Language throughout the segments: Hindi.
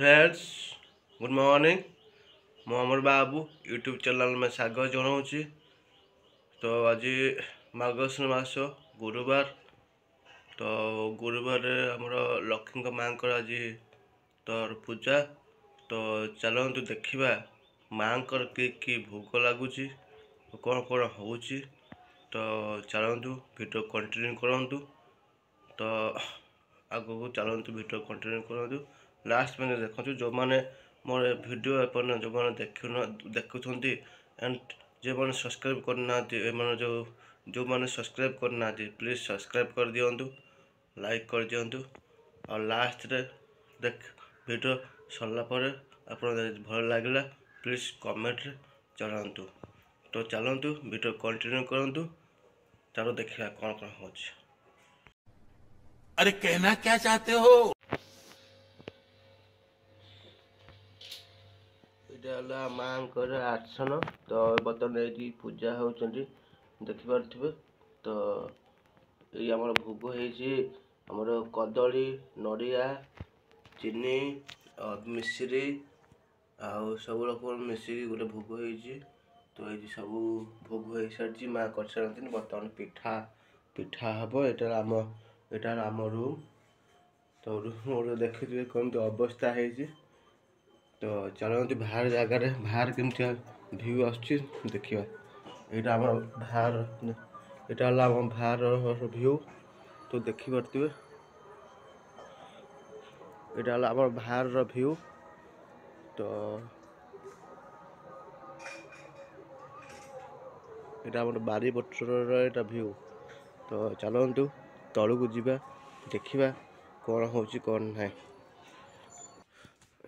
फ्रेंड्स गुड मॉर्निंग मु अमर बाबू यूट्यूब चैनल में स्वागत जनाऊँगी। तो आज मार्गशीर मास गुरुवार तो गुरुवार आमर लक्ष्मी माँ आज तो पूजा तो चलतु देखा माँ कि भोग लगुच कौन कौन हो तो चलतु वीडियो कंटिन्यू करूँ। तो आगू चलतु वीडियो कंटिन्यू करूँ लास्ट में देखु जो मैंने मोर वीडियो एपन जो मैंने देखुंट एंड जो मैंने सब्सक्राइब करना जो मैंने सब्सक्राइब करना प्लीज सब्सक्राइब कर दिंतु लाइक कर दिंतु और लास्ट रे देख वीडियो सरला आप भल लगे प्लीज कमेंट जनातु। तो चलतु वीडियो कंटिन्यू करूँ। चलो देखिए कौन कौन हो। अरे कहना क्या चाहते हो? माँ आसन तो बर्तमान ये पूजा होती देखिपे। तो ये आम भोग होमर कदली नड़िया चीनी मिश्री आउ सब रकम मिसिक गोटे भोग हो। तो ये सब भोग हो सारी माँ कर सारी बर्तमान पिठा पिठा हम यहाँ आम रूम। तो रूम देखिए कमी अवस्था है। तो चलते बाहर जगार बाहर केमती व्यू आसुच्छी देखा यहाँ आम बाहर यहाँ आम बाहर व्यू। तो देखिपे यहाँ आम बाहर व्यू। तो यहाँ आम बारी पटर व्यू। तो चलतु तलू जावा देखा कौन हो कौन ना।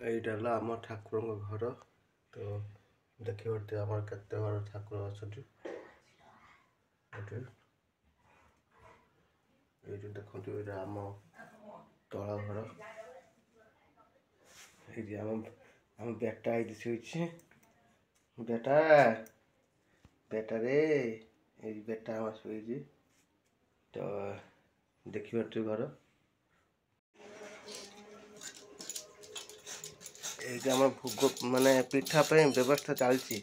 यहाँ आम ठाकुर घर। तो देखिए आम केते घर ठाकुर अच्छा ये देखो ये आम तला घर ये आम बेटा ये शोचे बेटा बेटा रे ये बेटा आम शोची। तो देखिए घर ये आम भोग माने पिठा व्यवस्था चलती।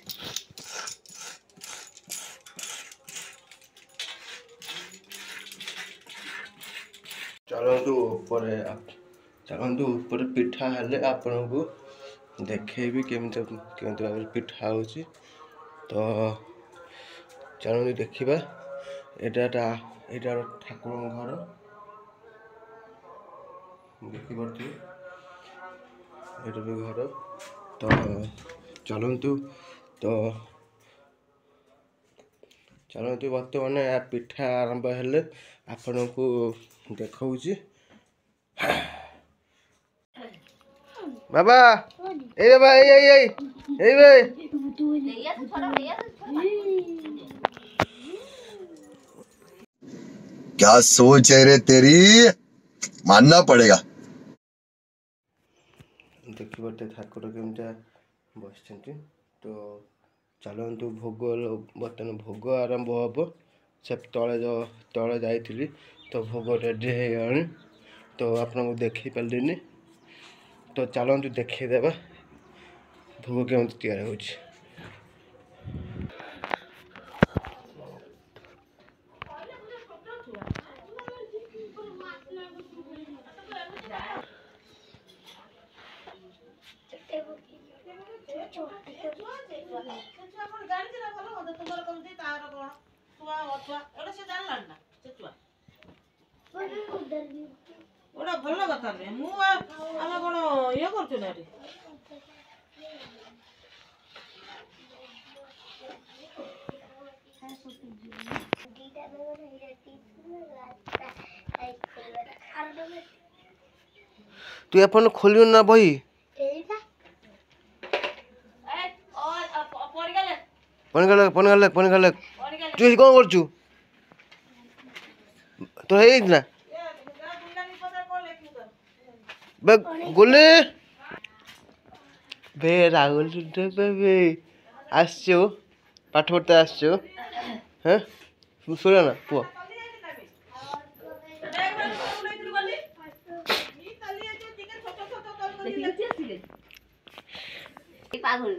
चलतु ऊपर पिठा हेले आपन को देखेबी केमती भाव पिठा हो। तो चलते देखा यहाँ ठाकुर घर देखिपे ये भी घर। तो चलतु तो चलतु बर्तमान पिठा आरंभ हेले आपण को देखा बाबा ए बाबा ए क्या सोच है रे तेरी, मानना पड़ेगा। देखिए ठाकुर केमती बस। तो चलतु भोग बर्तमान भोग आरंभ हम से तले जाइली। तो भोग रेडी है तो आपको देखी पारे। तो चलतु देखीदेवा भोग केमती तैयार हो। ओटा भल कथा नुह आम कौन ये कर तू अपन खोलियो ना बही पन गले तू कौन करचु तो है ना बे गुले बे राहुल बे आसो पाठ पढ़ते आसो हाँ सुन ना पुआ পাগল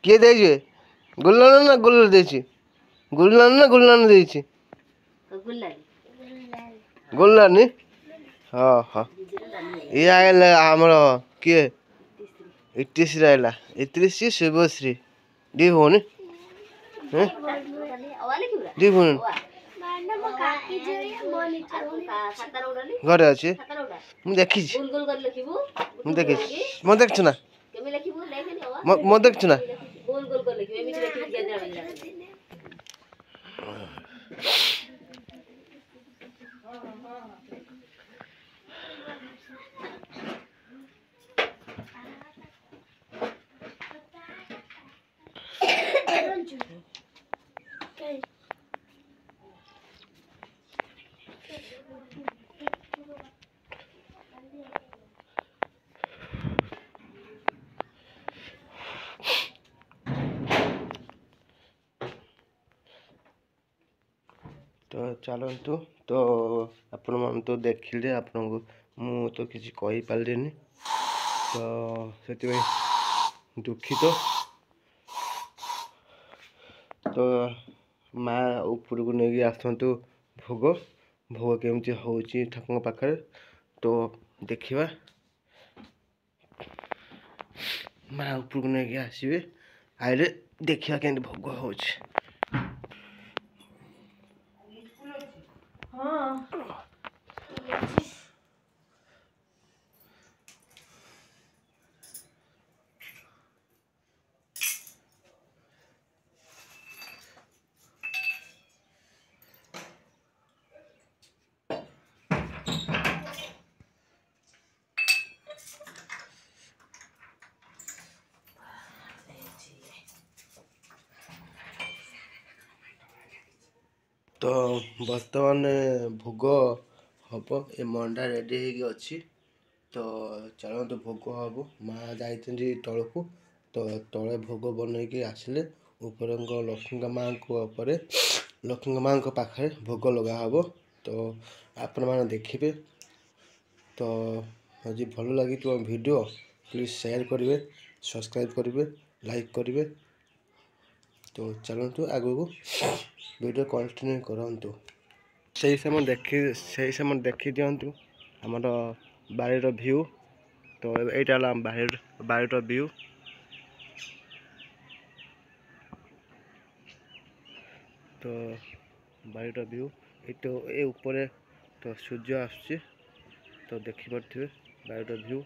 କିଏ ଦେଇଛି ଗୁଲନାନ ନା ଗୁଲର ଦେଇଛି ଗୁଲନାନ ଦେଇଛି ଗୁଲନାନି ହଁ ହଁ ଇଏ ଆଇଲା ଆମର କିଏ ଇତିଶ୍ରୀ ଆଇଲା ଇତିଶ୍ରୀ ଶୁଭଶ୍ରୀ ଦି ଭଉଣୀ ଦି ଭଉଣୀ ଘରେ ଅଛି ମୁଁ ଦେଖିଛି ମୁଁ ଦେଖିଛୁ ନା ମୁଁ ଦେଖିଛୁ ନା तो चलतु तो आपण मैंने तो देखिले आपको मु तो किसी कही पारे तो से दुखित तो माँ ऊपर को नहीं आसतु भोग भोग केमती हूँ ठाकुर पाखे तो देखा माँ ऊपर को नहीं आसवे आइले देखा के भोग हो तो बर्तमान भोग हम ये मंडा रेडी अच्छी तो चलते भोग हम माँ जाती तल को तो तले भोग बनईकि आसिले ऊपर लक्ष्मी माँ लक्ष्मी माँ पाखे भोग लगा हब तो आपण मैंने देखिए तो आज भल लगी वीडियो प्लीज शेयर करेंगे सब्सक्राइब करेंगे लाइक करेंगे तो चलतु आगू वीडियो कंटिन्यू करंतु से समय देखी दिंतु आमर बाड़ीर व्यू तो यहाँ बाड़ीर व्यू तो बाड़ीर व्यू तो ये ऊपर तो सूर्य आसुची तो देखिपे बाड़ीर व्यू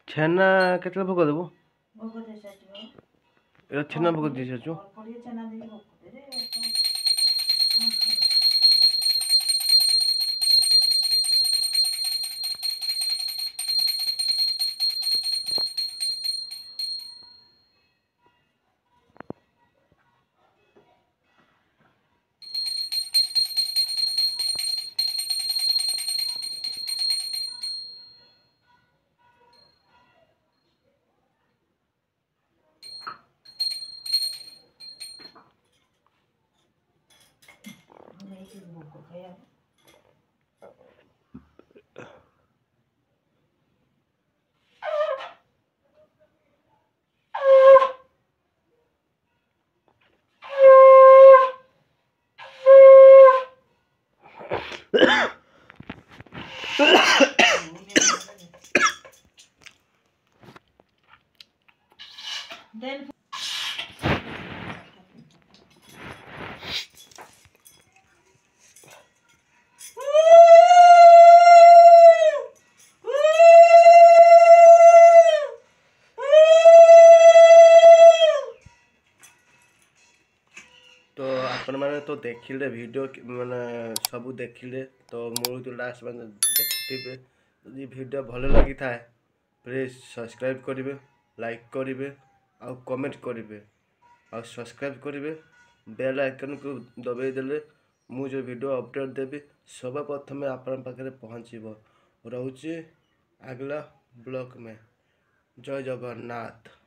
छेना केतले भोग देबो ए छेना भोग दी छछु ଆପଣମାନେ ତ ଦେଖିଲେ ଭିଡ଼ିଓ ମାନେ ସବୁ ଦେଖିଲେ ତ ମୂଳରୁ ଲାଷ୍ଟ ମାନେ ଦେଖିଥିବେ। ଯଦି ଭିଡ଼ିଓ ଭଲ ଲାଗିଥାଏ ପ୍ଲିଜ୍ ସବସ୍କ୍ରାଇବ୍ କରିବେ, ଲାଇକ୍ କରିବେ ଆଉ କମେଣ୍ଟ କରିବେ ଆଉ ସବସ୍କ୍ରାଇବ୍ କରିବେ। ବେଲ୍ ଆଇକନ୍କୁ ଦବାଇ ଦେଲେ ମୁଁ ଯେଉଁ ଭିଡ଼ିଓ ଅପଲୋଡ଼ ଦେବି ସବା ପ୍ରଥମେ ଆପଣଙ୍କ ପାଖରେ ପହଞ୍ଚିବ। ରହୁଛି ଆଗଲା ବ୍ଲଗ में। ଜୟ ଜଗନ୍नाथ।